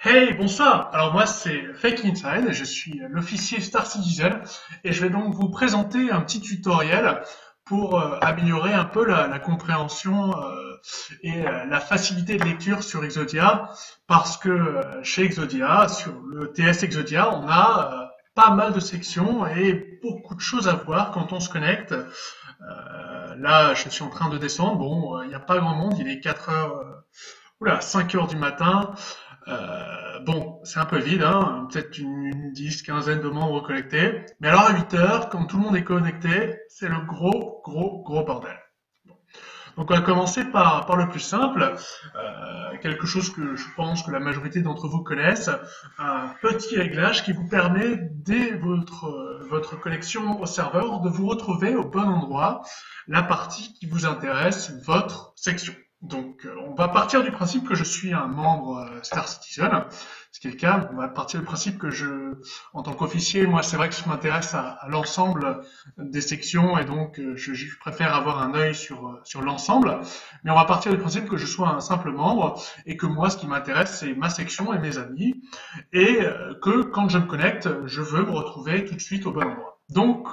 Hey, bonsoir! Alors moi c'est Fake Inside, je suis l'officier Star Citizen et je vais donc vous présenter un petit tutoriel pour améliorer un peu la compréhension et la facilité de lecture sur Exodia parce que chez Exodia, sur le TS Exodia, on a pas mal de sections et beaucoup de choses à voir quand on se connecte. Là, je suis en train de descendre, bon, il n'y a pas grand monde, il est 4 heures, oula, 5 heures du matin. Bon, c'est un peu vide, hein, peut-être une 10, quinzaine de membres connectés. Mais alors à 8 heures, quand tout le monde est connecté, c'est le gros bordel. Donc on va commencer par le plus simple, quelque chose que je pense que la majorité d'entre vous connaissent, un petit réglage qui vous permet dès votre connexion au serveur de vous retrouver au bon endroit, la partie qui vous intéresse, votre section. Donc on va partir du principe que je suis un membre Star Citizen, ce qui est le cas. On va partir du principe que en tant qu'officier, moi c'est vrai que je m'intéresse à l'ensemble des sections et donc je préfère avoir un œil sur l'ensemble. Mais on va partir du principe que je sois un simple membre et que moi ce qui m'intéresse c'est ma section et mes amis et que quand je me connecte, je veux me retrouver tout de suite au bon endroit. Donc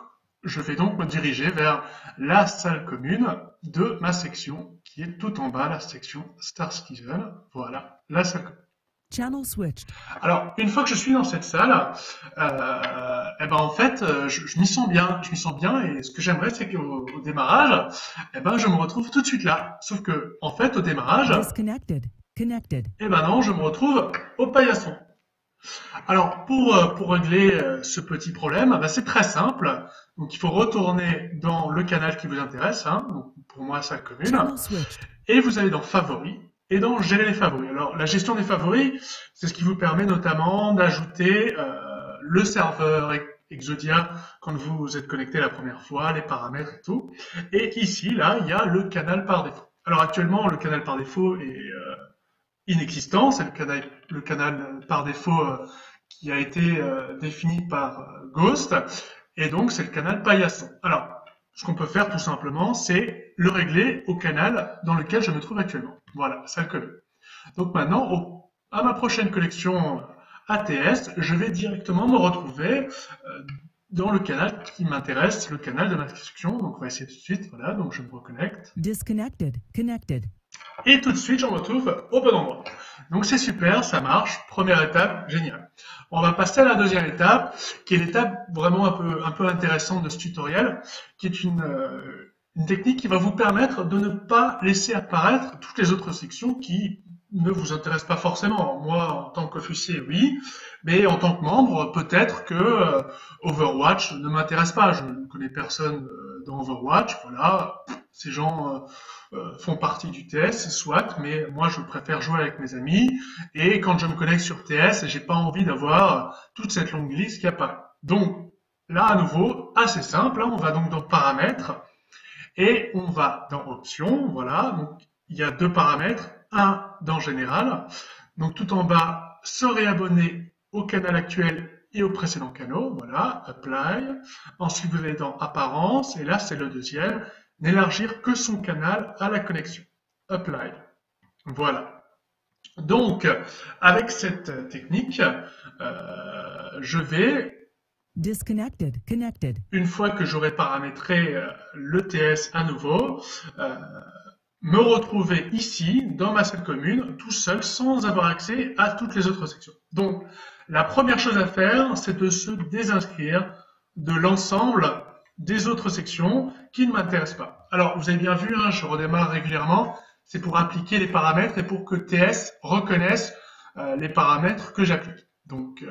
je vais donc me diriger vers la salle commune de ma section, qui est tout en bas, la section Star Citizen. Voilà, la salle commune. Channel switched. Alors, une fois que je suis dans cette salle, eh ben en fait, je m'y sens bien, et ce que j'aimerais, c'est qu'au démarrage, eh ben je me retrouve tout de suite là. Sauf que, en fait, au démarrage, Disconnected. Connected. eh ben non, je me retrouve au paillasson. Alors, pour régler ce petit problème, bah, c'est très simple. Donc, il faut retourner dans le canal qui vous intéresse, hein. Donc, pour moi, salle commune. Channel switched. Et vous allez dans Favoris et dans Gérer les favoris. Alors, la gestion des favoris, c'est ce qui vous permet notamment d'ajouter le serveur Exodia quand vous êtes connecté la première fois, les paramètres et tout. Et ici, là, il y a le canal par défaut. Alors, actuellement, le canal par défaut est inexistant. C'est le canal par défaut qui a été défini par Ghost. Et donc, c'est le canal paillasson. Alors, ce qu'on peut faire tout simplement, c'est le régler au canal dans lequel je me trouve actuellement. Voilà, ça le commune. Donc maintenant, à ma prochaine collection ATS, je vais directement me retrouver dans le canal qui m'intéresse, le canal de ma section. Donc on va essayer tout de suite. Voilà, donc je me reconnecte. Disconnected. Connected. Et tout de suite, je me retrouve au bon endroit. Donc c'est super, ça marche. Première étape, génial. On va passer à la deuxième étape, qui est l'étape vraiment un peu intéressante de ce tutoriel, qui est une technique qui va vous permettre de ne pas laisser apparaître toutes les autres sections qui ne vous intéressent pas forcément. Moi, en tant qu'officier, oui, mais en tant que membre, peut-être que Overwatch ne m'intéresse pas. Je ne connais personne dans Overwatch, voilà. Ces gens font partie du TS, soit, mais moi je préfère jouer avec mes amis, et quand je me connecte sur TS, j'ai pas envie d'avoir toute cette longue liste qui apparaît. Donc, là à nouveau, assez simple, hein, on va donc dans Paramètres, et on va dans Options, voilà, donc il y a deux paramètres, un dans Général, donc tout en bas, se réabonner au canal actuel et au précédent canal, voilà, Apply, ensuite vous allez dans Apparence, et là c'est le deuxième, n'élargir que son canal à la connexion. Apply. Voilà. Donc, avec cette technique, je vais, Disconnected. Connected. une fois que j'aurai paramétré le TS à nouveau, me retrouver ici, dans ma salle commune, tout seul, sans avoir accès à toutes les autres sections. Donc, la première chose à faire, c'est de se désinscrire de l'ensemble des autres sections qui ne m'intéressent pas. Alors, vous avez bien vu, hein, je redémarre régulièrement, c'est pour appliquer les paramètres et pour que TS reconnaisse les paramètres que j'applique. Donc,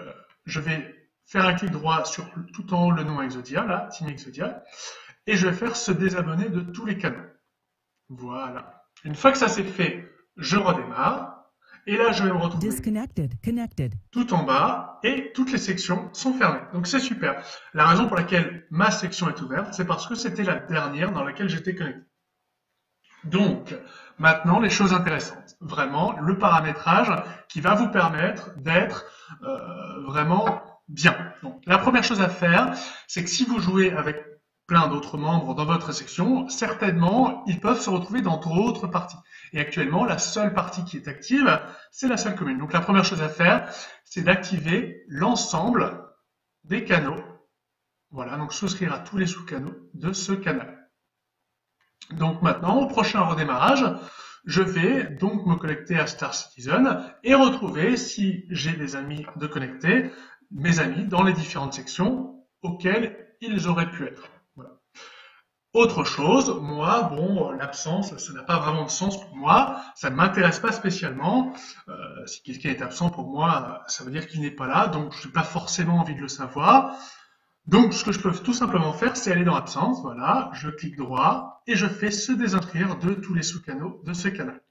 je vais faire un clic droit sur tout en haut le nom Exodia, là, Team Exodia, et je vais faire se désabonner de tous les canaux. Voilà. Une fois que ça c'est fait, je redémarre. Et là, je vais me retrouver Disconnected. Connected. tout en bas et toutes les sections sont fermées. Donc c'est super. La raison pour laquelle ma section est ouverte, c'est parce que c'était la dernière dans laquelle j'étais connecté. Donc, maintenant, les choses intéressantes. Vraiment, le paramétrage qui va vous permettre d'être vraiment bien. Donc, la première chose à faire, c'est que si vous jouez avec plein d'autres membres dans votre section, certainement, ils peuvent se retrouver dans d'autres parties. Et actuellement, la seule partie qui est active, c'est la salle commune. Donc la première chose à faire, c'est d'activer l'ensemble des canaux. Voilà, donc souscrire à tous les sous-canaux de ce canal. Donc maintenant, au prochain redémarrage, je vais donc me connecter à Star Citizen et retrouver, si j'ai des amis de connecter, mes amis dans les différentes sections auxquelles ils auraient pu être. Voilà. Autre chose, moi, bon, l'absence, ça n'a pas vraiment de sens pour moi, ça ne m'intéresse pas spécialement. Si quelqu'un est absent pour moi, ça veut dire qu'il n'est pas là, donc je n'ai pas forcément envie de le savoir. Donc, ce que je peux tout simplement faire, c'est aller dans Absence, voilà, je clique droit et je fais se désinscrire de tous les sous-canaux de ce canal.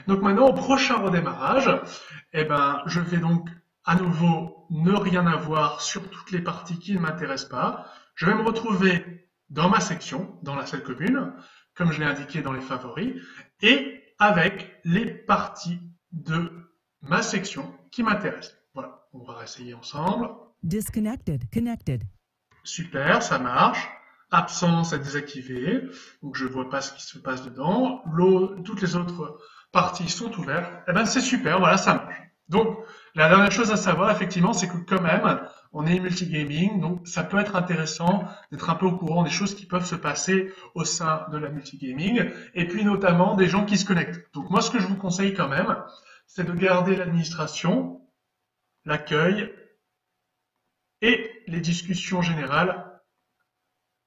Donc maintenant, au prochain redémarrage, eh ben, je vais donc à nouveau ne rien avoir sur toutes les parties qui ne m'intéressent pas. Je vais me retrouver dans ma section, dans la salle commune, comme je l'ai indiqué dans les favoris, et avec les parties de ma section qui m'intéressent. Voilà, on va réessayer ensemble. Disconnected. Connected. Super, ça marche. Absence est désactivée, donc je ne vois pas ce qui se passe dedans. Toutes les autres parties sont ouvertes. Eh ben c'est super, voilà, ça marche. Donc la dernière chose à savoir, effectivement, c'est que quand même, on est multigaming, donc ça peut être intéressant d'être un peu au courant des choses qui peuvent se passer au sein de la multigaming, et puis notamment des gens qui se connectent. Donc moi, ce que je vous conseille quand même, c'est de garder l'administration, l'accueil, et les discussions générales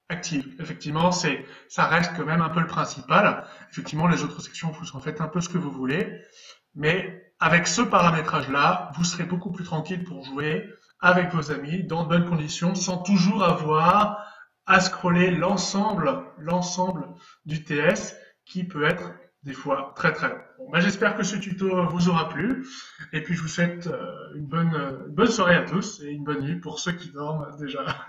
actives. Effectivement, ça reste quand même un peu le principal. Effectivement, les autres sections, vous en faites un peu ce que vous voulez. Mais avec ce paramétrage-là, vous serez beaucoup plus tranquille pour jouer avec vos amis dans de bonnes conditions, sans toujours avoir à scroller l'ensemble du TS qui peut être des fois très très long. Bon, ben, j'espère que ce tuto vous aura plu et puis je vous souhaite une bonne soirée à tous et une bonne nuit pour ceux qui dorment déjà.